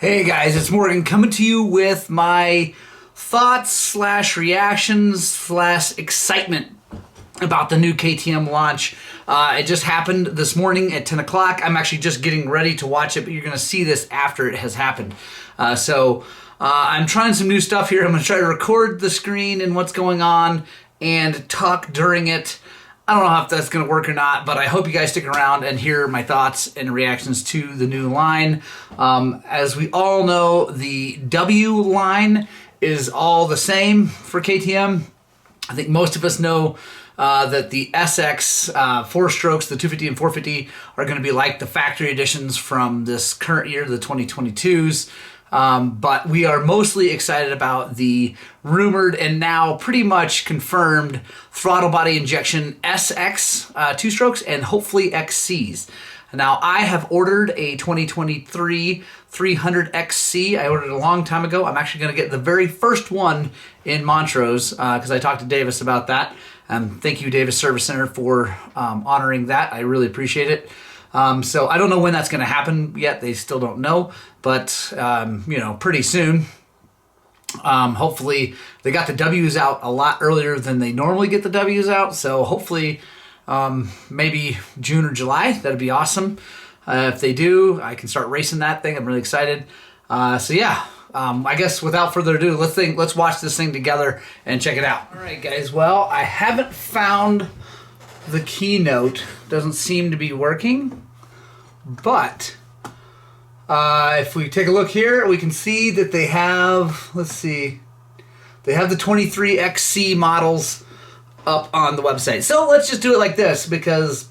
Hey guys, it's Morgan coming to you with my thoughts slash reactions slash excitement about the new KTM launch. It just happened this morning at 10 o'clock. I'm actually just getting ready to watch it, but you're going to see this after it has happened. I'm trying some new stuff here. I'm going to try to record the screen and what's going on and talk during it. I don't know if that's going to work or not, but I hope you guys stick around and hear my thoughts and reactions to the new line. As we all know, the W line is all the same for KTM. I think most of us know that the SX 4-strokes, the 250 and 450, are going to be like the factory editions from this current year, the 2022s. But we are mostly excited about the rumored and now pretty much confirmed throttle body injection SX 2-strokes and hopefully XCs. Now, I have ordered a 2023 300XC. I ordered it a long time ago. I'm actually going to get the very first one in Montrose because I talked to Davis about that. Thank you, Davis Service Center, for honoring that. I really appreciate it. So I don't know when that's going to happen yet. They still don't know, but pretty soon. Hopefully they got the W's out a lot earlier than they normally get the W's out. So hopefully maybe June or July. That'd be awesome. If they do, I can start racing that thing. I'm really excited. I guess without further ado, let's watch this thing together and check it out. All right, guys. Well, I haven't found the keynote. Doesn't seem to be working, but if we take a look here, we can see that they have, they have the 23XC models up on the website. So let's just do it like this because,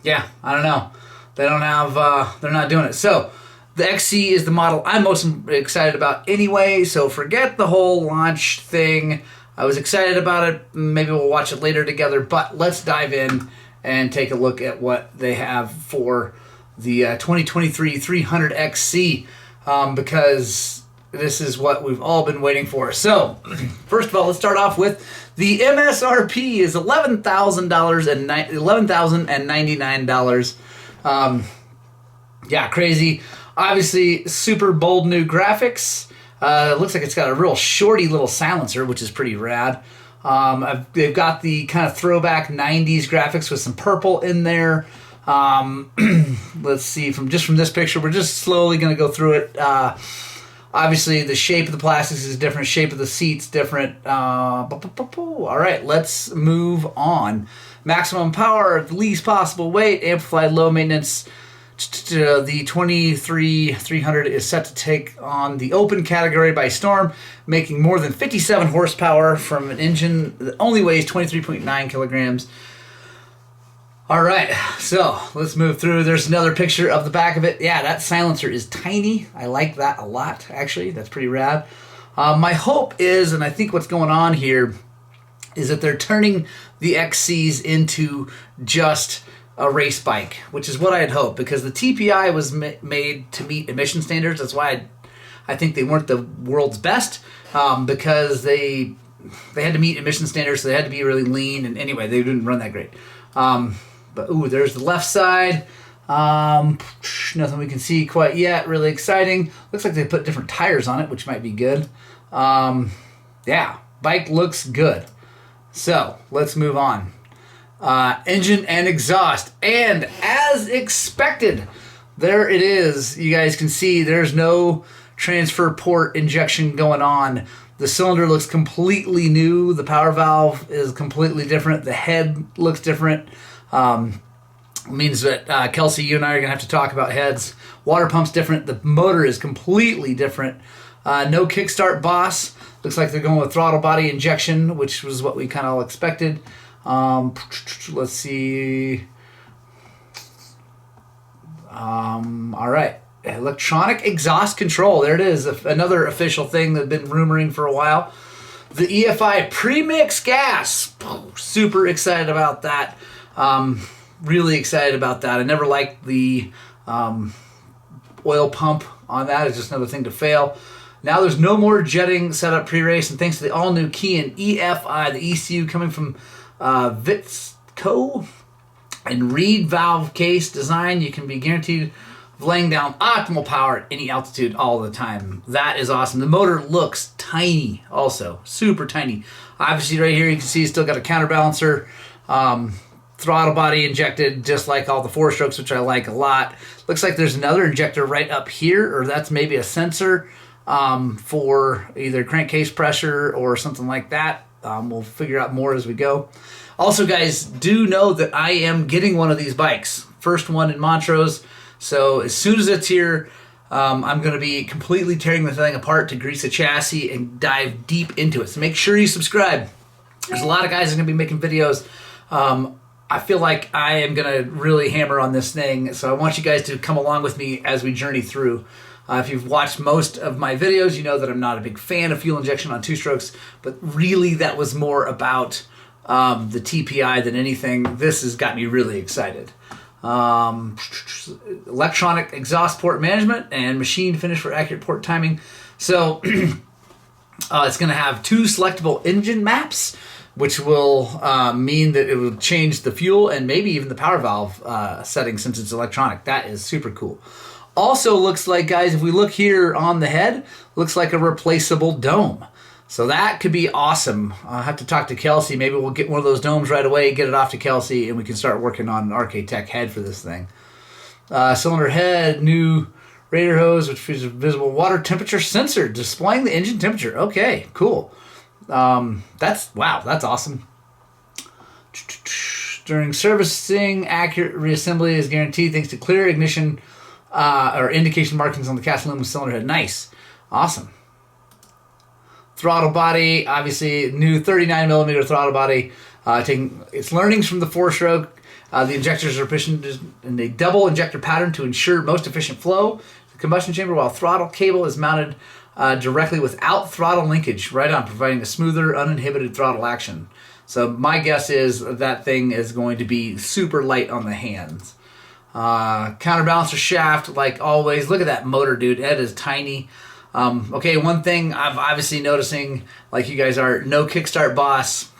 yeah, I don't know. They don't have, they're not doing it. So the XC is the model I'm most excited about anyway, so forget the whole launch thing. I was excited about it. Maybe we'll watch it later together, but let's dive in and take a look at what they have for the 2023 300XC because this is what we've all been waiting for. So, first of all, let's start off with the MSRP is $11,099. Yeah, crazy. Obviously, super bold new graphics. It looks like it's got a real shorty little silencer, which is pretty rad. They've got the kind of throwback 90s graphics with some purple in there. Let's see, from this picture, we're just slowly going to go through it. Obviously, the shape of the plastics is different, shape of the seat's different. All right, let's move on. Maximum power, least possible weight, amplified low maintenance. The 23 300 is set to take on the open category by storm, making more than 57 horsepower from an engine that only weighs 23.9 kilograms. All right, so let's move through. There's another picture of the back of it. Yeah, that silencer is tiny. I like that a lot, actually. That's pretty rad. My hope is, and I think what's going on here, is that they're turning the XCs into just a race bike, which is what I had hoped, because the TPI was made to meet emission standards. That's why I think they weren't the world's best, because they had to meet emission standards, so they had to be really lean, and anyway, they didn't run that great. But ooh, there's the left side. Nothing we can see quite yet. Really exciting. Looks like they put different tires on it, which might be good. Yeah, bike looks good. So let's move on. Engine and exhaust, and as expected, there it is. You guys can see there's no transfer port injection going on. The cylinder looks completely new. The power valve is completely different. The head looks different. Means that Kelsey, you and I are gonna have to talk about heads. Water pump's different. The motor is completely different. No kickstart boss. Looks like they're going with throttle body injection, which was what we kind of all expected. Let's see. All right. Electronic exhaust control. There it is. Another official thing that's been rumoring for a while. The EFI premix gas. Super excited about that. Really excited about that. I never liked the oil pump on that. It's just another thing to fail. Now there's no more jetting setup pre-race, and thanks to the all-new key and EFI, the ECU coming from Vitco and reed valve case design, you can be guaranteed laying down optimal power at any altitude all the time. That is awesome. The motor looks tiny also, super tiny. Obviously right here you can see it's still got a counterbalancer, throttle body injected just like all the 4-strokes, which I like a lot. Looks like there's another injector right up here, or that's maybe a sensor for either crankcase pressure or something like that. We'll figure out more as we go. Also, guys, do know that I am getting one of these bikes. First one in Montrose. So as soon as it's here, I'm going to be completely tearing the thing apart to grease the chassis and dive deep into it. So make sure you subscribe. There's a lot of guys that are going to be making videos. I feel like I am going to really hammer on this thing. So I want you guys to come along with me as we journey through. If you've watched most of my videos, you know that I'm not a big fan of fuel injection on 2-strokes, but really that was more about the TPI than anything. This has got me really excited. Electronic exhaust port management and machine finish for accurate port timing. So it's going to have 2 selectable engine maps, which will mean that it will change the fuel and maybe even the power valve setting since it's electronic. That is super cool. Also looks like, guys, if we look here on the head, looks like a replaceable dome. So that could be awesome. I'll have to talk to Kelsey. Maybe we'll get one of those domes right away, get it off to Kelsey, and we can start working on an RK Tech head for this thing. Cylinder head, new radiator hose, which features a visible water temperature sensor displaying the engine temperature. Okay, cool. That's awesome. During servicing, accurate reassembly is guaranteed thanks to clear ignition or indication markings on the cast aluminum cylinder head. Nice. Awesome. Throttle body, obviously new 39mm throttle body. Taking its learnings from the 4-stroke. The injectors are positioned in a double injector pattern to ensure most efficient flow. The combustion chamber, while throttle cable is mounted directly without throttle linkage, right on, providing a smoother, uninhibited throttle action. So my guess is that thing is going to be super light on the hands. Counterbalancer shaft, like always. Look at that motor, dude. That is tiny. Okay, one thing I'm obviously noticing, like you guys are, no kickstart boss.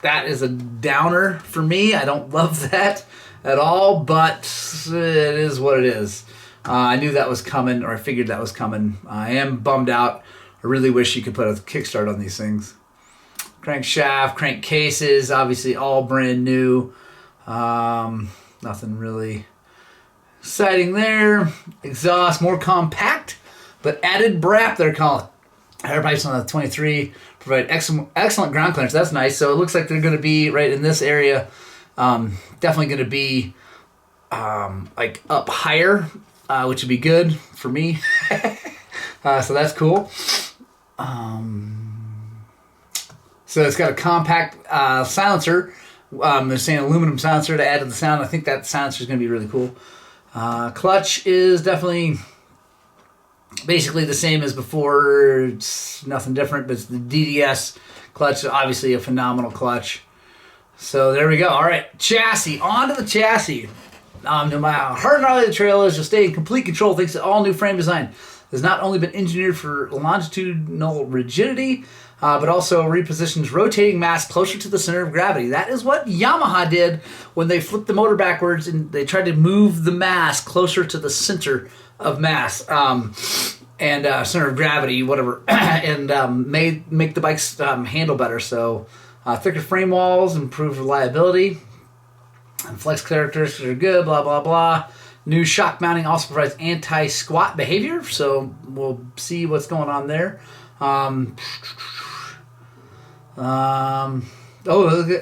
That is a downer for me. I don't love that at all, but it is what it is. I knew that was coming, or I figured that was coming. I am bummed out. I really wish you could put a kickstart on these things. Crankshaft, crankcases, obviously all brand new. Nothing really exciting there. Exhaust, more compact, but added BRAP, they're calling it. Air pipes on the 23 provide excellent ground clearance. That's nice. So it looks like they're going to be right in this area. Definitely going to be like up higher, which would be good for me. So that's cool. So it's got a compact silencer. They're saying aluminum silencer to add to the sound. I think that silencer is going to be really cool. Clutch is definitely basically the same as before. It's nothing different, but it's the DDS clutch. Obviously a phenomenal clutch. So there we go. All right, chassis. On to the chassis. No matter how hard and gnarly the trail is, you'll stay in complete control thanks to all new frame design. Has not only been engineered for longitudinal rigidity, but also repositions rotating mass closer to the center of gravity. That is what Yamaha did when they flipped the motor backwards and they tried to move the mass closer to the center of mass and center of gravity, whatever, and make the bikes handle better. So thicker frame walls, improved reliability, and flex characteristics are good, blah, blah, blah. New shock mounting also provides anti-squat behavior, so we'll see what's going on there.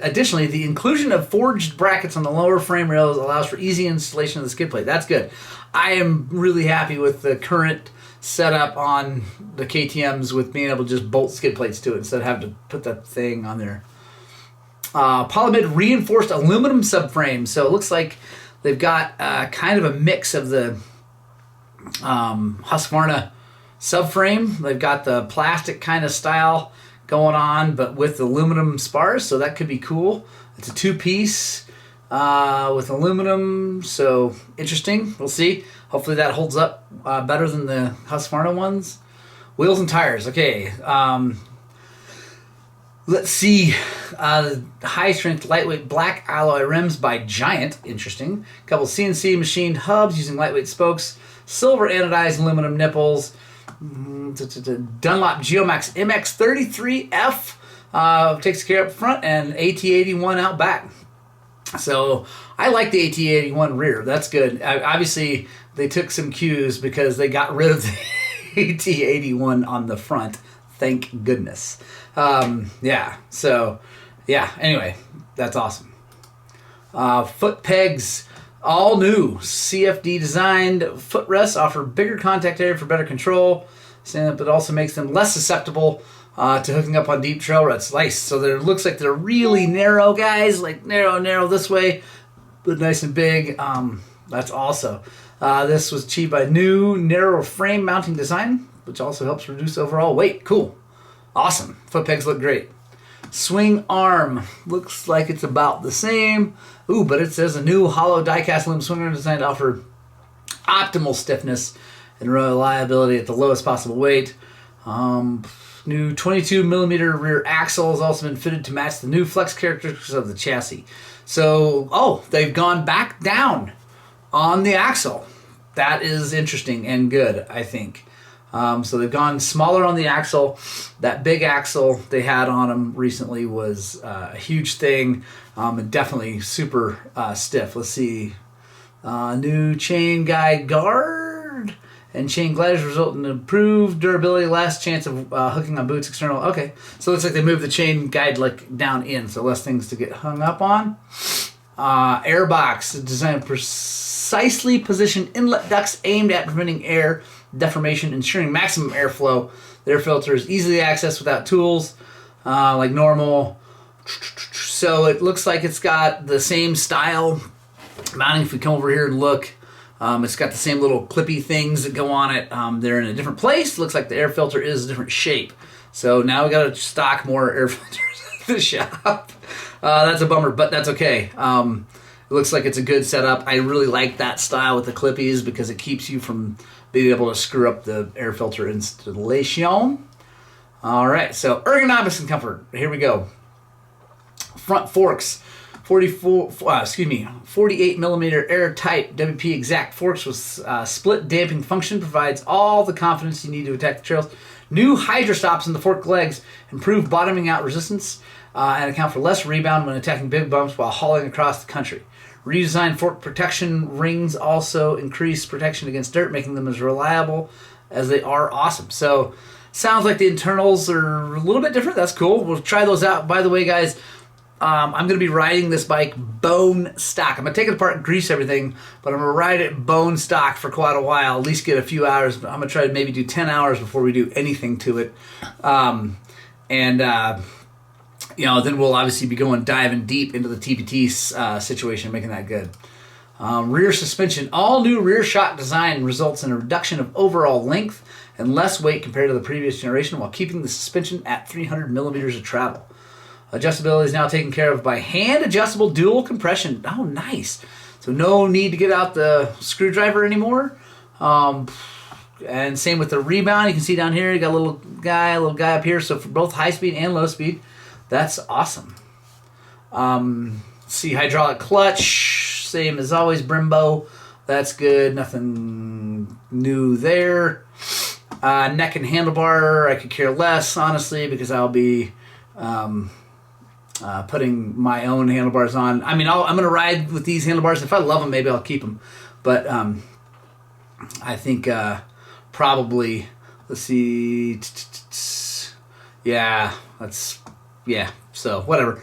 Additionally, the inclusion of forged brackets on the lower frame rails allows for easy installation of the skid plate. That's good. I am really happy with the current setup on the KTMs with being able to just bolt skid plates to it instead of having to put that thing on there. Polymid reinforced aluminum subframe. So it looks like they've got kind of a mix of the Husqvarna subframe. They've got the plastic kind of style going on, but with aluminum spars, so that could be cool. It's a 2-piece with aluminum, so interesting. We'll see. Hopefully that holds up better than the Husqvarna ones. Wheels and tires. Okay. Let's see. High strength, lightweight black alloy rims by Giant. Interesting. A couple CNC machined hubs using lightweight spokes. Silver anodized aluminum nipples. Dunlop Geomax MX33F takes care up front, and AT81 out back. So I like the AT81 rear. That's good. Obviously, they took some cues because they got rid of the AT81 on the front. Thank goodness. Yeah. So, yeah. Anyway, that's awesome. Foot pegs. All new CFD designed footrests offer bigger contact area for better control, but also makes them less susceptible to hooking up on deep trail ruts. Nice. So it looks like they're really narrow, guys, like narrow this way, but nice and big. That's also. This was achieved by new narrow frame mounting design, which also helps reduce overall weight. Cool. Awesome. Foot pegs look great. Swing arm looks like it's about the same. Ooh, but it says a new hollow die-cast aluminum swing arm designed to offer optimal stiffness and reliability at the lowest possible weight. New 22 millimeter rear axle has also been fitted to match the new flex characteristics of the chassis. So, they've gone back down on the axle. That is interesting and good, I think. So they've gone smaller on the axle. That big axle they had on them recently was a huge thing, and definitely super stiff. Let's see. New chain guide guard and chain gliders result in improved durability, less chance of hooking on boots external. Okay, so it looks like they moved the chain guide like down in, so less things to get hung up on. Airbox designed precisely positioned inlet ducts aimed at preventing air deformation, ensuring maximum airflow. The air filter is easily accessed without tools, like normal. So it looks like it's got the same style mounting. If we come over here and look, it's got the same little clippy things that go on it. They're in a different place. Looks like the air filter is a different shape. So now we got to stock more air filters at the shop. That's a bummer, but that's okay. It looks like it's a good setup. I really like that style with the clippies because it keeps you from being able to screw up the air filter installation. All right, so ergonomics and comfort. Here we go. Front forks, 48 millimeter airtight WP exact forks with split damping function provides all the confidence you need to attack the trails. New hydro stops in the fork legs improve bottoming out resistance and account for less rebound when attacking big bumps while hauling across the country. Redesigned fork protection rings also increase protection against dirt, making them as reliable as they are awesome. So, sounds like the internals are a little bit different. That's cool. We'll try those out. By the way, guys, I'm going to be riding this bike bone stock. I'm going to take it apart and grease everything, but I'm going to ride it bone stock for quite a while, at least get a few hours. I'm going to try to maybe do 10 hours before we do anything to it. Then we'll obviously be diving deep into the TPT situation, making that good. Rear suspension. All new rear shock design results in a reduction of overall length and less weight compared to the previous generation while keeping the suspension at 300 millimeters of travel. Adjustability is now taken care of by hand adjustable dual compression. Oh, nice. So no need to get out the screwdriver anymore. And same with the rebound. You can see down here, you got a little guy up here. So for both high speed and low speed, that's awesome. See, hydraulic clutch, same as always, Brembo. That's good. Nothing new there. Neck and handlebar, I could care less, honestly, because I'll be putting my own handlebars on. I mean, I'm going to ride with these handlebars. If I love them, maybe I'll keep them. But I think probably, let's see, so whatever.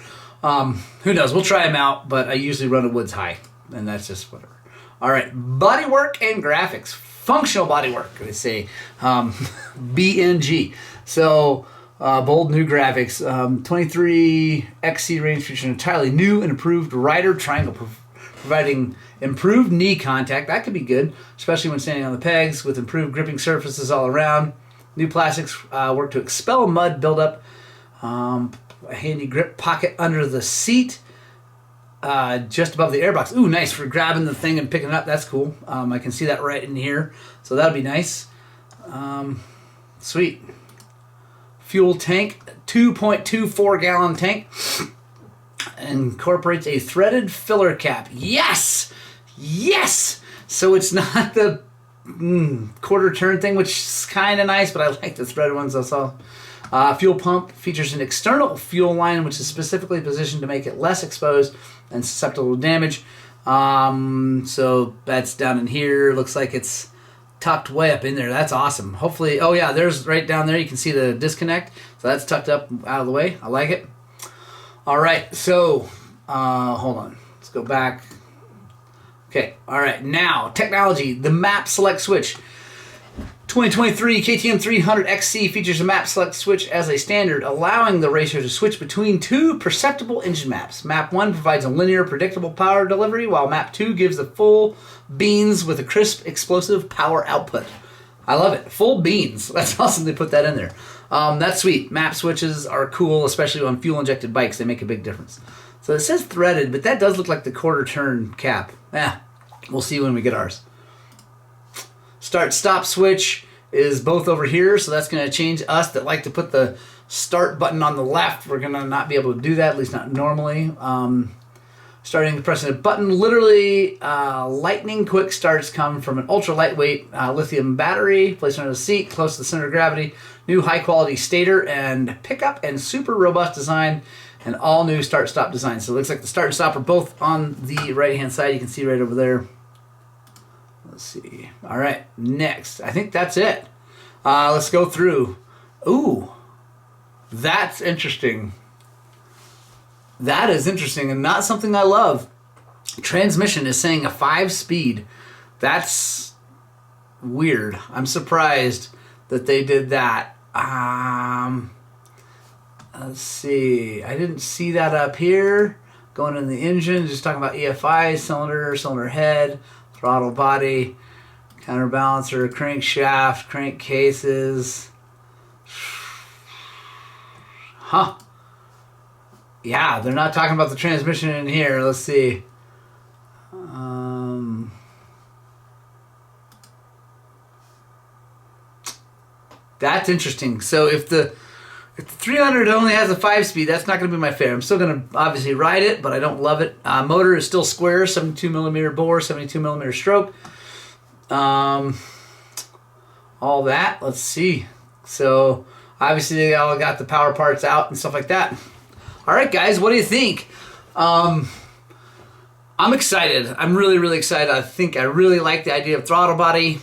Who knows? We'll try them out, but I usually run a Woods High, and that's just whatever. All right, bodywork and graphics. Functional bodywork, they say. BNG. So, bold new graphics. 23 XC range featuring entirely new and improved rider triangle, providing improved knee contact. That could be good, especially when standing on the pegs, with improved gripping surfaces all around. New plastics work to expel mud buildup. A handy grip pocket under the seat, just above the airbox. Ooh, nice for grabbing the thing and picking it up. That's cool. I can see that right in here, so that'll be nice. Sweet. fuel tank, 2.24 gallon tank. Incorporates a threaded filler cap. Yes! Yes! So it's not the quarter turn thing, which is kind of nice, but I like the threaded ones. That's all. Fuel pump features an external fuel line, which is specifically positioned to make it less exposed and susceptible to damage. So that's down in here. Looks like it's tucked way up in there. That's awesome. Hopefully, oh yeah, there's right down there. You can see the disconnect. So that's tucked up out of the way. I like it. All right, so hold on. Let's go back. Okay, all right, now technology, the map select switch. 2023 KTM 300XC features a map select switch as a standard, allowing the racer to switch between two perceptible engine maps. Map 1 provides a linear, predictable power delivery, while Map 2 gives the full beans with a crisp, explosive power output. I love it. Full beans. That's awesome they put that in there. That's sweet. Map switches are cool, especially on fuel-injected bikes. They make a big difference. So it says threaded, but that does look like the quarter turn cap. Yeah, we'll see when we get ours. Start-stop switch is both over here, so that's going to change us that like to put the start button on the left. We're going to not be able to do that, at least not normally. Starting pressing a button, literally lightning quick starts come from an ultra lightweight lithium battery placed under the seat close to the center of gravity. New high quality stator and pickup and super robust design and all new start stop design. So it looks like the start and stop are both on the right hand side. You can see right over there. Let's see. All right, next. I think that's it. Let's go through. Ooh, that's interesting. That is interesting and not something I love. Transmission is saying a 5-speed. That's weird. I'm surprised that they did that. Let's see. I didn't see that up here. Going in the engine, just talking about EFI, cylinder head, throttle body, counterbalancer, crankshaft, crankcases. Huh. Yeah, they're not talking about the transmission in here. Let's see. That's interesting. So if the 300 only has a 5-speed, that's not going to be my favorite. I'm still going to obviously ride it, but I don't love it. Motor is still square, 72 millimeter bore, 72 millimeter stroke. All that. Let's see. So obviously they all got the power parts out and stuff like that. All right, guys, what do you think? I'm excited. I'm really, really excited. I think I really like the idea of throttle body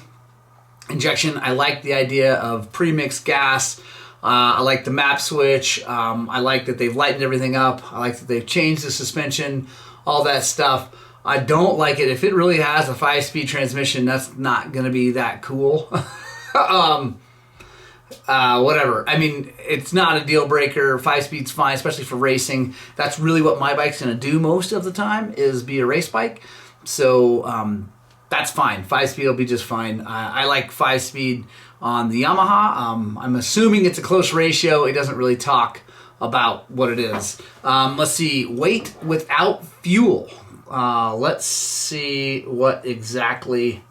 injection. I like the idea of pre-mixed gas. I like the map switch. I like that they've lightened everything up. I like that they've changed the suspension, all that stuff. I don't like it. If it really has a 5-speed transmission, that's not going to be that cool. Whatever. I mean, it's not a deal breaker. 5-speed's fine, especially for racing. That's really what my bike's going to do most of the time, is be a race bike. So that's fine. 5-speed will be just fine. I like 5-speed on the Yamaha. I'm assuming it's a close ratio. It doesn't really talk about what it is. Let's see. Weight without fuel. Let's see what exactly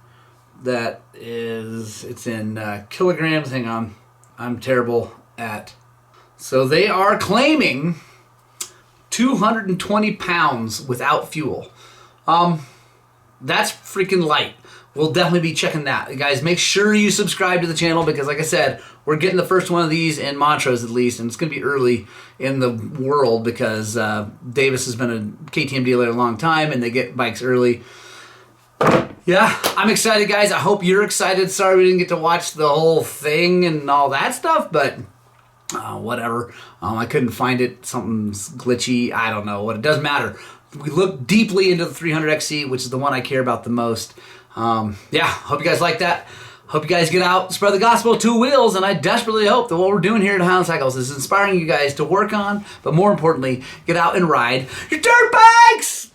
that is. It's in kilograms. Hang on. I'm terrible at. So they are claiming 220 pounds without fuel. That's freaking light. We'll definitely be checking that. Guys, make sure you subscribe to the channel because, like I said, we're getting the first one of these in Montrose at least, and it's going to be early in the world because Davis has been a KTM dealer a long time, and they get bikes early. Yeah, I'm excited, guys. I hope you're excited. Sorry we didn't get to watch the whole thing and all that stuff, but whatever. I couldn't find it. Something's glitchy. I don't know what. It doesn't matter. We look deeply into the 300XC, which is the one I care about the most. Yeah, hope you guys like that. Hope you guys get out, spread the gospel 2 wheels, and I desperately hope that what we're doing here at Highland Cycles is inspiring you guys to work on, but more importantly, get out and ride your dirt bikes!